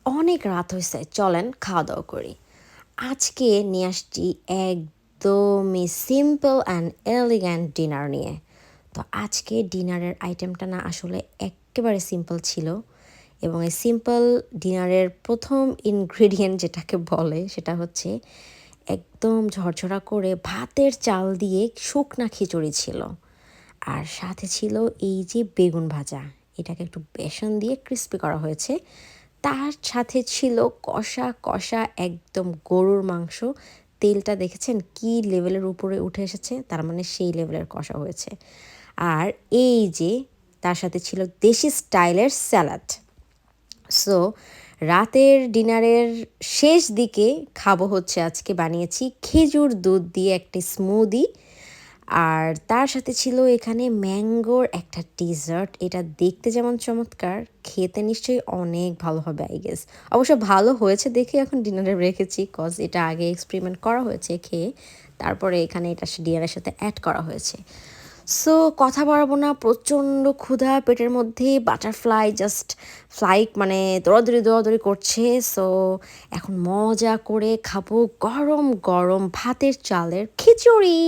অনেক রাত হয়েছে, চলেন খাওয়া দাওয়া করি। আজকে নিয়ে আসছি একদমই সিম্পল অ্যান্ড এলিগ্যান্ট ডিনার নিয়ে। তো আজকে ডিনারের আইটেমটা না আসলে একেবারে সিম্পল ছিল, এবং এই সিম্পল ডিনারের প্রথম ইনগ্রেডিয়েন্ট যেটাকে বলে সেটা হচ্ছে একদম ঝরঝরা করে ভাতের চাল দিয়ে শুকনা খিচুড়ি ছিল। আর সাথে ছিল এই যে বেগুন ভাজা, এটাকে একটু বেসন দিয়ে ক্রিস্পি করা হয়েছে। তার সাথে ছিল কষা কষা একদম গরুর মাংস। তেলটা দেখেছেন কি লেভেলের উপরে উঠে এসেছে, তার মানে সেই লেভেলের কষা হয়েছে। আর এই যে তার সাথে ছিল দেশি স্টাইলের স্যালাড। সো রাতের ডিনারের শেষ দিকে খাবো হচ্ছে, আজকে বানিয়েছি খেজুর দুধ দিয়ে একটি স্মুদি। আর তার সাথে ছিল এখানে ম্যাঙ্গোর একটা ডেজার্ট। এটা দেখতে যেমন চমৎকার, খেতে নিশ্চয়ই অনেক ভালো হবে আই গেস। অবশ্য ভালো হয়েছে দেখে এখন ডিনারে রেখেছি, কজ এটা আগে এক্সপেরিমেন্ট করা হয়েছে খেয়ে, তারপরে এখানে এটা ডিনারের সাথে অ্যাড করা হয়েছে। সো কথা বাড়াবো না, প্রচণ্ড ক্ষুধা পেটের মধ্যে, বাটারফ্লাই জাস্ট ফ্লাই মানে দৌড়াদৌড়ি দৌড়াদৌড়ি করছে। সো এখন মজা করে খাবো গরম গরম ভাতের চালের খিচুড়ি।